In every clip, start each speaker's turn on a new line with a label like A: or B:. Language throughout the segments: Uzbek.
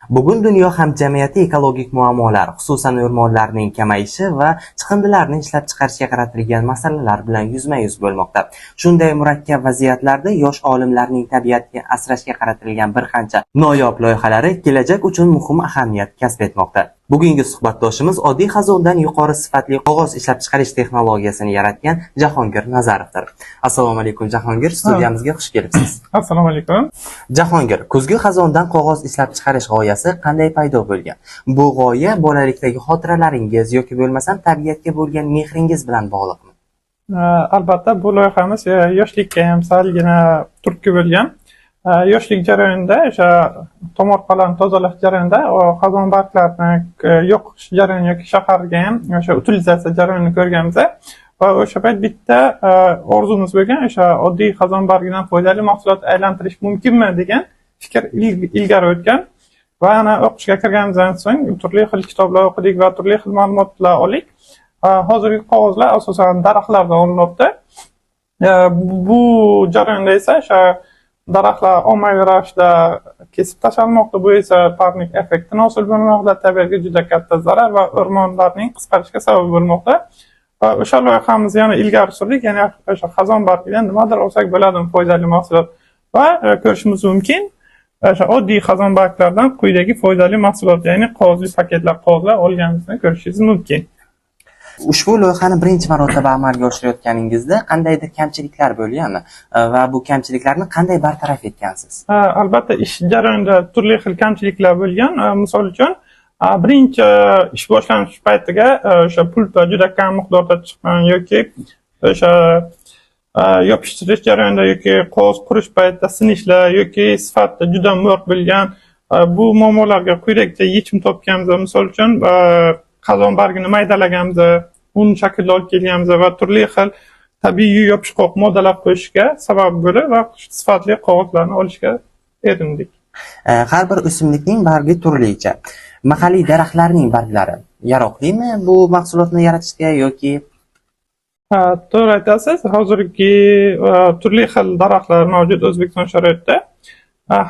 A: Bugun dunyo hamjamiyati ekologik muammolar, xususan o'rmonlarning kamayishi va chiqindilarni ishlab chiqarishga qaratilgan masalalar bilan yuzma-yuz bo'lmoqda. Shunday murakkab vaziyatlarda yosh olimlarning tabiatni asrashga qaratilgan bir qancha noyob loyihalari kelajak uchun muhim ahamiyat kasb etmoqda. Bugungi suhbatdoshimiz oddiy xazondan yuqori sifatli qog'oz ishlab chiqarish texnologiyasini yaratgan Jahongir Nazarovdir. Assalomu alaykum Jahongir, studiyamizga xush kelibsiz.
B: Assalomu alaykum.
A: Jahongir, kuzgi xazondan qog'oz ishlab chiqarish g'oyasi qanday paydo bo'lgan? Bu g'oya bolalikdagi xotiralaringiz yoki bo'lmasam tabiatga bo'lgan mehringiz bilan bog'liqmi?
B: Albatta bu loyihamiz yoshlikka ham salgina turtki bo'lgan. Yoshlik jarayonida o'sha tomorqalarni tozalash jarayonida xazon barglarini yoqish jarayoni yoki shaharga ham o'sha utilizatsiya jarayonini ko'rganmiz va o'sha payt bitta orzumiz bo'lgan, o'sha oddiy xazon bargidan foydali mahsulot aylantirish mumkinmi degan fikr ilgari o'tgan va ana o'qishga kirganimizdan so'ng turli xil kitoblar o'qidik va turli xil ma'lumotlar oldik. Hozirgi qog'ozlar asosan daraxtlardan olinyapti. Bu jarayonda esa o'sha daraxtlar ommaviy ravishda kesib tashlanmoqda. Bu esa parnik effektini hosil bo'lmoqda, tabiatga juda katta zarar va o'rmonlarning qisqarishiga sabab bo'lmoqda. Va o'sha loyihamizni yana ilgari surdik, ya'ni o'sha xazon bargidan nimadir olsak bo'ladimi foydali mahsulot va ko'rishimiz mumkin. O'sha oddiy xazon barglaridan quyidagi foydali mahsulot, ya'ni qog'ozli paketlar, qog'ozlar olganimizni ko'rishingiz mumkin.
A: Ushbu loyihani birinchi marotaba amalga oshirayotganingizda qandaydir kamchiliklar bo'lganmi va bu kamchiliklarni qanday bartaraf etgansiz?
B: Albatta ish jarayonida turli xil kamchiliklar bo'lgan. Misol uchun birinchi ish boshlanish paytiga o'sha pulpa juda kam miqdorda chiqqan yoki o'sha yopishtirish jarayonida yoki qog'oz qurish paytida sinishlar yoki sifatida juda mo'rt bo'lgan. Bu muammolarga quyidagicha yechim topganmiz. Misol uchun xazon bargini maydalaganmiz, un shaklda olib kelganmiz va turli xil tabiiy yopishqoq moddalar qo'shishga sabab bo'lib va sifatli qog'ozlarni olishga erindik.
A: Har bir o'simlikning bargi turlicha. Mahalliy daraxtlarning barglari yaroqlimi bu mahsulotni yaratishga yoki?
B: To'g'ri aytasiz. Hozirgi turli xil daraxtlar mavjud O'zbekiston sharoitida.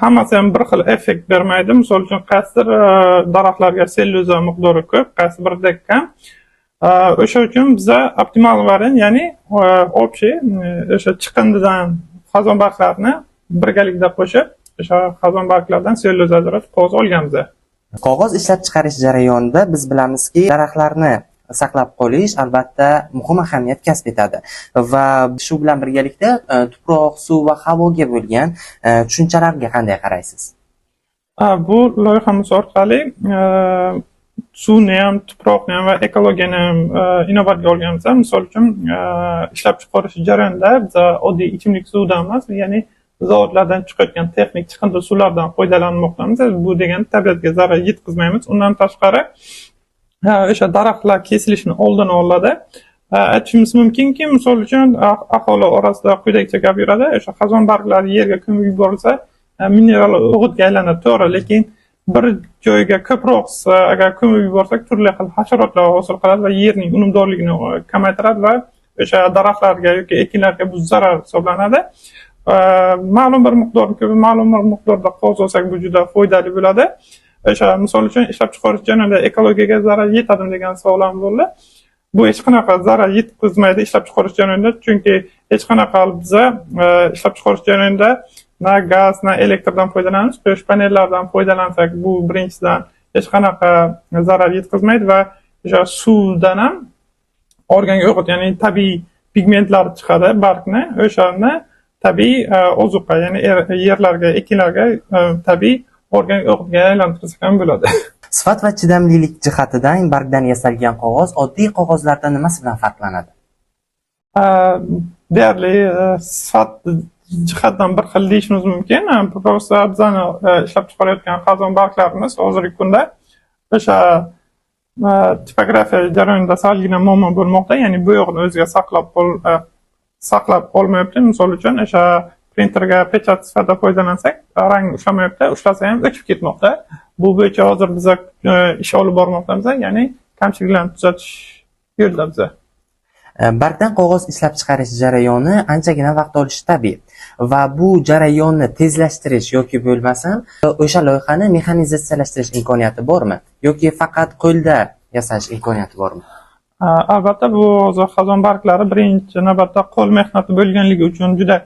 B: Hammasi ham bir xil effekt bermaydi. Misol uchun qaysidir daraxtlarga sellyuloza miqdori ko'p, qaysi biridek kam. O'sha uchun biza optimal variant, ya'ni общий o'sha chiqindidan xazon barglarini birgalikda qo'shib, o'sha xazon barglaridan sellyuloza ajratib qog'oz olganmiz.
A: Qog'oz ishlab chiqarish jarayonida biz bilamizki, daraxtlarni saqlab qolish albatta muhim ahamiyat kasb etadi va shu bilan birgalikda tuproq, suv va havoga bo'lgan tushunchalarga qanday qaraysiz?
B: Bu loyihamiz orqali suvni ham, tuproqni ham va ekologiyani ham inobatga olganmiz. Misol uchun ishlab chiqarish jarayonida biz oddiy ichimlik suvidan emas, ya'ni zavodlardan chiqayotgan texnik chiqindi suvlardan foydalanmoqdamiz. Bu degani tabiatga zarar yetkazmaymiz. Undan tashqari o'sha daraxtlar kesilishini oldini oladi. Aytishimiz mumkinki, misol uchun aholi orasida quyidagicha gap yuradi. O'sha xazon barglari yerga ko'mib yuborilsa, mineral o'g'itga aylanadi, to'g'ri, lekin bir joyga ko'proq agar ko'mib yuborsak, turli xil hasharotlar hosil qiladi va yerning unumdorligini kamaytiradi va o'sha daraxtlarga yoki ekinlarga bu zarar hisoblanadi. Ma'lum bir miqdorni ko'pib, ma'lum bir miqdorda qog'oz olsak, bu juda foydali bo'ladi. O'sha misol uchun ishlab chiqarish jarayonida ekologiyaga zarar yetadimi degan savol ham bo'ldi. Bu hech qanaqa zarar yetkazmaydi ishlab chiqarish jarayonida, chunki hech qanaqa biza ishlab chiqarish jarayonida na gaz, na elektrdan foydalanamiz. Quyosh panellaridan foydalansak, bu birinchidan hech qanaqa zarar yetkazmaydi va o'sha suvdan ham organik o'g'it, ya'ni tabiiy pigmentlar chiqadi bargni, o'shani tabiiy ozuqa, ya'ni yerlarga, ekinlarga tabiiy organik o'g'itga aylantirsak ham bo'ladi.
A: Sifat va chidamlilik jihatidan bargdan yasalgan qog'oz oddiy qog'ozlardan nimasi bilan farqlanadi?
B: Deyarli sifat jihatdan bir xil deyishimiz mumkin. Prosta bizani ishlab chiqarayotgan xazon barglarimiz hozirgi kunda o'sha tipografiya jarayonida salgina muammo bo'lmoqda, ya'ni bo'yoqni o'ziga saqlab qolmayapti. Misol uchun o'sha printerga pechat sifatida foydalansak, rang ushlamayapti, ushlasa ham o'chib ketmoqda. Bu bo'yicha hozir biz ish olib bormoqdamiz, ya'ni kamchiliklarni tuzatish yo'lida biz.
A: Bargdan qog'oz ishlab chiqarish jarayoni anchagina vaqt olishi tabiiy va bu jarayonni tezlashtirish yoki bo'lmasam o'sha loyihani mexanizatsiyalashtirish imkoniyati bormi yoki faqat qo'lda yasash imkoniyati bormi?
B: Albatta, bu hozir xazon barglari birinchi navbatda qo'l mehnati bo'lganligi uchun juda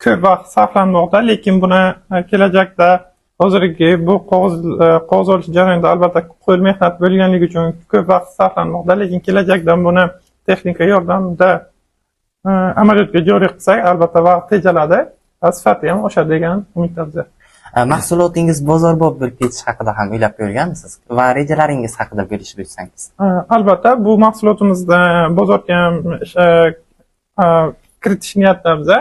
B: ko'p vaqt sarflanmoqda, lekin buni kelajakda hozirgi bu qog'oz olish jarayonida albatta qo'l mehnati bo'lganligi uchun ko'p vaqt sarflanmoqda, lekin kelajakda buni texnika yordamida amaliyotga joriy qilsak, albatta vaqt tejaladi va sifati ham oshadi degan umidda biza.
A: Mahsulotingiz bozorbop bo'lib ketish haqida ham o'ylab ko'rganmisiz va rejalaringiz haqida bo'lishib o'tsangiz?
B: Albatta, bu mahsulotimizni bozorga ham kiritish niyatida biza.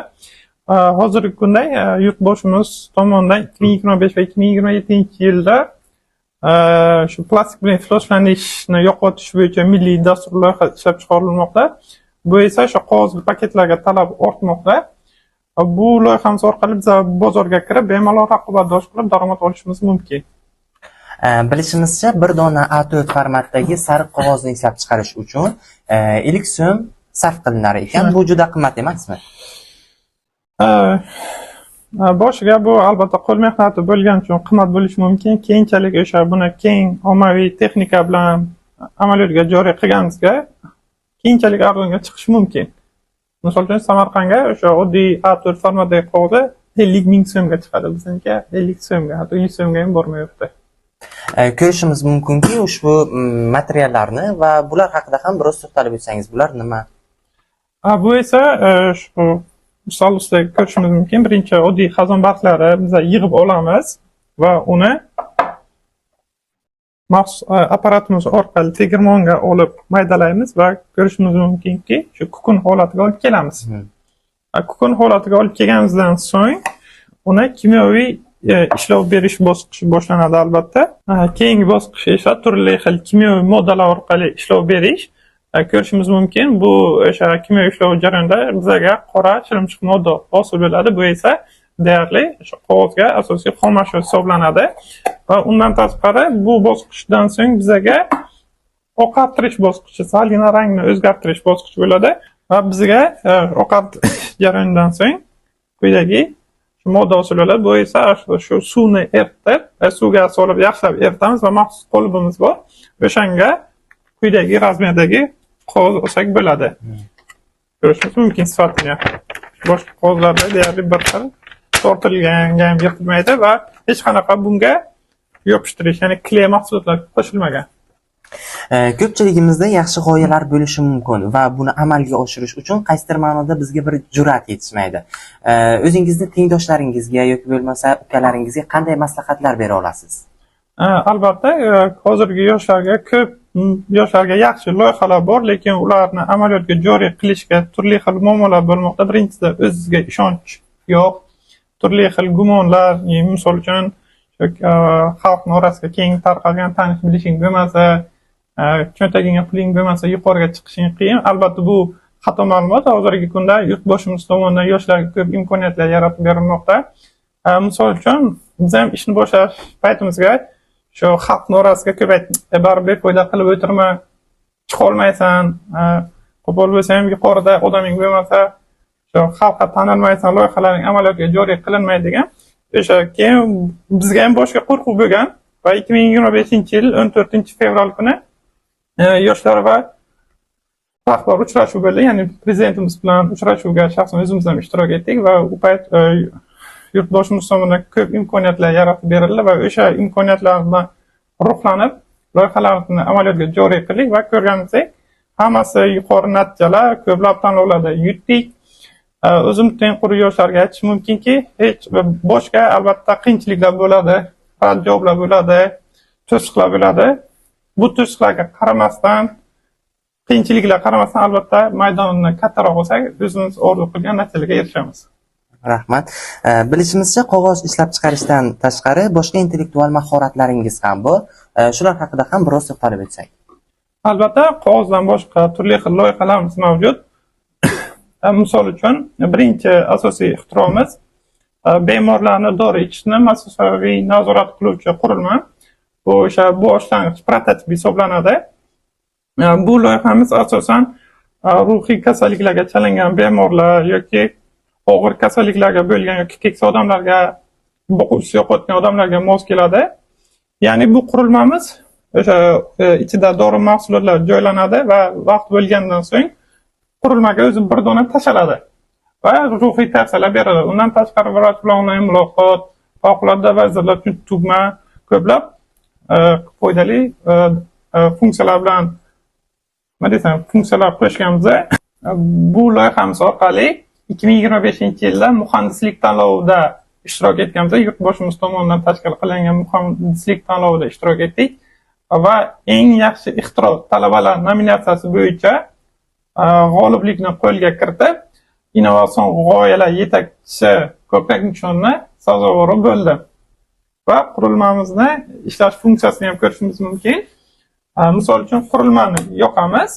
B: Hozirgi kunda yurtboshimiz tomonidan 2025 va 2027-yilda shu plastik bilan ifloslanishni yo'qotish bo'yicha milliy dastur loyiha ishlab chiqarilmoqda. Bu esa o'sha qog'ozli paketlarga talab ortmoqda. Bu loyihamiz orqali biz bozorga kirib, bemalol raqobatdosh qilib daromad olishimiz mumkin.
A: Bilishimizcha, bir dona A4 formatdagi sariq qog'ozni ishlab chiqarish uchun 50 so'm sarf qilinar ekan. Bu juda qimmat emasmi?
B: Boshiga bu albatta qo'l mehnati bo'lgani uchun qimmat bo'lishi mumkin. Keyinchalik o'sha buni keng ommaviy texnika bilan amaliyotga joriy qilganimizga keyinchalik arzonga chiqishi mumkin. Misol uchun Samarqandga o'sha oddiy A4 formatdagi qog'oz 50 ming so'mga chiqadi, bizniki 50 so'mga, hatto 100 so'mga ham bormayapti.
A: Ko'rishimiz mumkinki, ushbu materiallarni va bular haqida ham biroz to'xtalib o'tsangiz, bular nima?
B: Bu esa shu misol ustida ko'rishimiz mumkin. Birinchi oddiy xazon barglari biz yig'ib olamiz va uni maxsus apparatimiz orqali tegirmonga olib maydalaymiz va ko'rishimiz mumkinki, shu kukun holatiga olib kelamiz. Kukun holatiga olib kelganimizdan so'ng uni kimyoviy ishlov berish bosqichi boshlanadi albatta. Keyingi bosqich esa turli xil kimyoviy moddalar orqali ishlov berish. Ko'rishimiz mumkin, bu o'sha kimyoviy ishlov jarayonida bizga qora shilimshiq modda hosil bo'ladi. Bu esa deyarli o'sha qog'ozga asosiy xom ashyo hisoblanadi. Va undan tashqari bu bosqichdan so'ng bizga oqartirish bosqichi, salgina rangni o'zgartirish bosqichi bo'ladi va bizga oqartirish jarayonidan so'ng quyidagi modda hosil bo'ladi. Bu esa shu suvni eritib, suvga solib yaxshilab eritamiz va maxsus qolibimiz bor. O'shanga quyidagi razmerdagi qog'oz olsak bo'ladi. Ko'rishingiz mumkin sifatini. Boshqa qog'ozlarda deyarli bir xil tortilganga ham yirtilmaydi va hech qanaqa bunga yopishtirish, ya'ni kley mahsulotlar qo'shilmagan.
A: Ko'pchiligimizda yaxshi g'oyalar bo'lishi mumkin va buni amalga oshirish uchun qaysidir ma'noda bizga bir jur'at yetishmaydi. O'zingizning tengdoshlaringizga yoki bo'lmasa ukalaringizga qanday maslahatlar bera olasiz?
B: Albatta, hozirgi yoshlarga yaxshi loyihalar bor, lekin ularni amaliyotga joriy qilishga turli xil muammolar bo'lmoqda. Birinchisi, o'zingizga ishonch yo'q, turli xil gumonlar, misol uchun xalqning orasida keng tarqalgan tanish bilishing bo'lmasa, cho'ntagingga puling bo'lmasa yuqoriga chiqishing qiyin. Albatta, bu xato ma'lumot. Hozirgi kunda yurtboshimiz tomonidan yoshlarga ko'p imkoniyatlar yaratib berilmoqda. Misol uchun, biz ham ishni boshlash paytimizga shu xalqning orasiga ko'p baribir foyda qilib o'tirma, chiqolmaysan, qo'pol bo'lsa ham yuqorida odaming bo'lmasa, shu xalqqa tanilmaysan, loyihalaring amaliyotga joriy qilinmaydi degan. O'sha keyin bizga ham boshqa qo'rquv bo'lgan va 2025-yil 14-fevral kuni yoshlar va rahbar uchrashuv bo'ldi, ya'ni prezidentimiz bilan uchrashuvga shaxsan o'zimiz ham ishtirok etdik va u payt yurtboshimiz tomonidan ko'p imkoniyatlar yaratib berildi va o'sha imkoniyatlardan ruhlanib loyihalarni amaliyotga joriy qildik va ko'rganimizdek hammasi yuqori natijalar, ko'plab tanlovlarda yutdik. O'zim tengqur yoshlarga aytishim mumkinki, hech boshqa albatta qiyinchiliklar bo'ladi, rad javoblar bo'ladi, to'siqlar bo'ladi. Bu to'siqlarga qaramasdan, qiyinchiliklarga qaramasdan albatta maydonni kattaroq olsak, o'zimiz orzu qilgan natijalarga erishamiz.
A: Rahmat. Bilishimizcha, qog'oz ishlab chiqarishdan tashqari boshqa intellektual mahoratlaringiz ham bor. Shular haqida ham biroz to'xtalib o'tsak.
B: Albatta, qog'ozdan boshqa turli xil loyihalarimiz mavjud. Misol uchun, birinchi asosiy ixtiromiz bemorlarni dori ichishni masofaviy nazorat qiluvchi qurilma. Bu o'sha boshlang'ich prototip hisoblanadi. Bu loyihamiz asosan ruhiy kasalliklarga chalingan bemorlar yoki og'ir kasalliklarga bo'lgan yoki keksa odamlarga, boquvchisi yo'qotgan odamlarga mos keladi. Ya'ni bu qurilmamiz o'sha ichida dori mahsulotlar joylanadi va vaqt bo'lgandan so'ng qurilmaga o'zi bir dona tashaladi va ruhiy tavsiyalar beriladi. Undan tashqari vrach bilan onlayn muloqot, favqulodda vaziyatlar uchun tugma, ko'plab foydali funksiyalar bilan funksiyalar qo'shganmiz. Bu loyihamiz orqali 2025-yilda muhandislik tanlovida ishtirok etganmiz. Yurtboshimiz tomonidan tashkil qilingan muhandislik tanlovida ishtirok etdik va eng yaxshi ixtiro talabalar nominatsiyasi bo'yicha g'oliblikni qo'lga kiritib, innovatsion g'oyalar yetakchisi ko'krak nishonni sazovori bo'ldi. Va qurilmamizni ishlash funksiyasini ham ko'rishimiz mumkin. Misol uchun qurilmani yoqamiz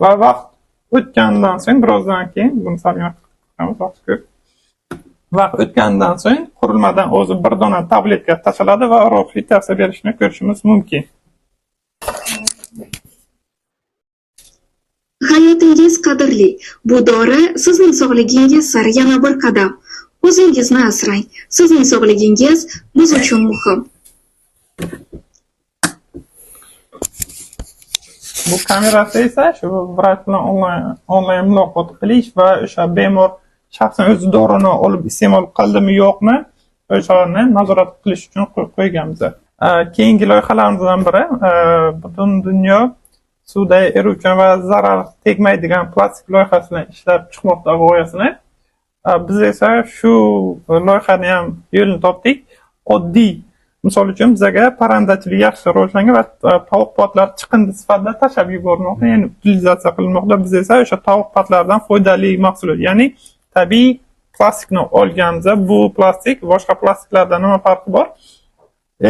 B: va vaqt o'tgandan so'ng, birozdan keyin buni vaqt o'tgandan so'ng qurilmadan o'zi bir dona tabletka tashaladi va ruhiy tavsiya berishni ko'rishimiz mumkin.
C: Hayotingiz qadrli. Bu dori sizning sog'ligingiz sari yana bir qadam. O'zingizni asrang. Sizning sog'ligingiz biz uchun muhim.
B: Bu kamerasi esa shu vrach bilan onlayn muloqot qilish va o'sha bemor shaxsan o'zi dorini olib iste'mol qildimi yo'qmi, o'shani nazorat qilish uchun qo'yganmiz. Keyingi loyihalarimizdan biri butun dunyo suvda eruvchan va zarar tegmaydigan plastik loyihasi bilan ishlab chiqmoqda g'oyasini. Biz esa shu loyihani ham yo'lini topdik. Oddiy, misol uchun bizga parrandachilik yaxshi rivojlangan va tovuq patlari chiqindi sifatida tashlab yuborilmoqda, ya'ni utilizatsiya qilinmoqda. Biz esa o'sha tovuq patlaridan foydali mahsulot, ya'ni tabiiy plastikni olganmiz. Bu plastik boshqa plastiklardan nima farqi bor?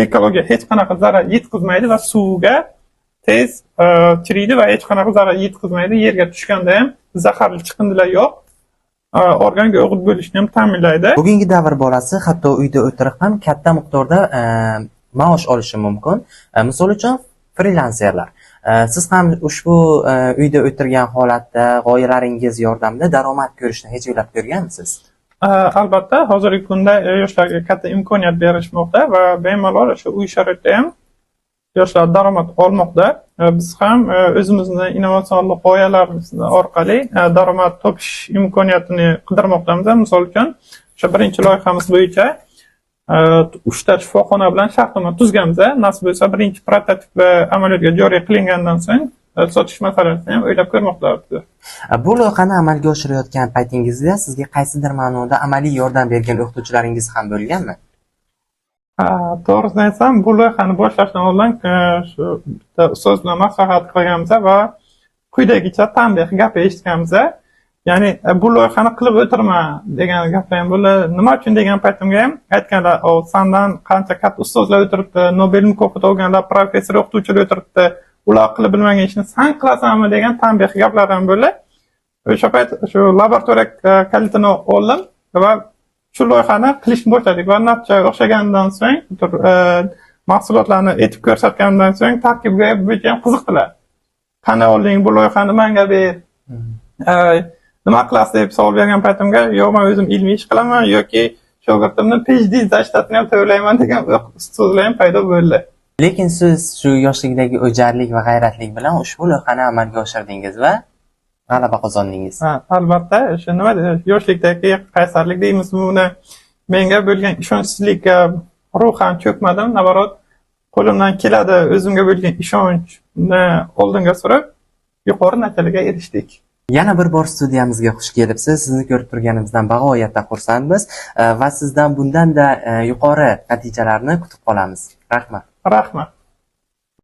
B: Ekologiyaga hech qanaqa zarar yetkazmaydi va suvga tez chiriydi va hech qanaqa zarar yetkazmaydi. Yerga tushganda ham zaharli chiqindilar yo'q. Organik o'g'it bo'lishni ham ta'minlaydi.
A: Bugungi davr bolasi hatto uyda o'tirib ham katta miqdorda maosh olishi mumkin. Misol uchun frilanserlar. Siz ham ushbu uyda o'tirgan holatda g'oyalaringiz yordamida daromad ko'rishni hech o'ylab ko'rganmisiz?
B: Albatta, hozirgi kunda yoshlarga katta imkoniyat berishmoqda va bemalol o'sha uy sharoitida ham yoshlar daromad olmoqda. Biz ham o'zimizni innovatsion g'oyalarimiz orqali daromad topish imkoniyatini qidirmoqdamiz. Misol uchun, o'sha birinchi loyihamiz bo'yicha 3 ta shifoxona bilan shartnoma tuzganmiz. Nasib bo'lsa, birinchi prototip amaliyotga joriy qilingandan so'ng sotish masalasini ham o'ylab ko'rmoqdamiz.
A: Bu loyihani amalga oshirayotgan paytingizda sizga qaysidir ma'noda amaliy yordam bergan o'qituvchilaringiz ham bo'lganmi?
B: To'g'risini aytsam, bu loyihani boshlashdan oldin shu bitta ustoz bilan maslahat qilganmiz va quyidagicha tanbeh gapi eshitganmiz. Ya'ni bu loyihani qilib o'tirma degan gaplar ham bo'ldi. Nima uchun degan paytimga ham aytganlar, "Sandan qancha katta ustozlar o'tiribdi, Nobel mukofoti olganlar, professor, o'qituvchilar o'tiribdi. Ular qilib bilmagan ishni san qilasanmi?" degan tanbeh gaplar ham bo'ldi. O'sha payt shu laboratoriya kalitini oldim va shu loyihani qilishni boshladik va natija o'xshagandan so'ng, mahsulotlarni etib ko'rsatgandan so'ng tarkibga bo'yicha ham qiziqdilar. "Qani olding bu loyihani menga ber. Nima qilasiz?" deb savol bergan paytimga, "Yo'q, men o'zim ilmiy ish qilaman yoki shogirdimni PhD zashtatini ham tayyorlayman" degan ustozlar ham paydo bo'ldi.
A: Lekin siz shu yoshlikdagi o'jarlik va g'ayratlik bilan ushbu loyihani amalga oshirdingiz va g'alaba qozondingiz.
B: Albatta, o'sha nima yoshlikdagi qaysarlik deymiz buni. Menga bo'lgan ishonchsizlikka ruhan cho'kmadim, naborot qo'limdan keladi, o'zimga bo'lgan ishonchni oldinga surib, yuqori natijalarga erishdik.
A: Yana bir bor studiyamizga xush kelibsiz. Sizni ko'rib turganimizdan bag'oyatda xursandmiz va sizdan bundan-da yuqori natijalarni kutib qolamiz. Rahmat.
B: Rahmat.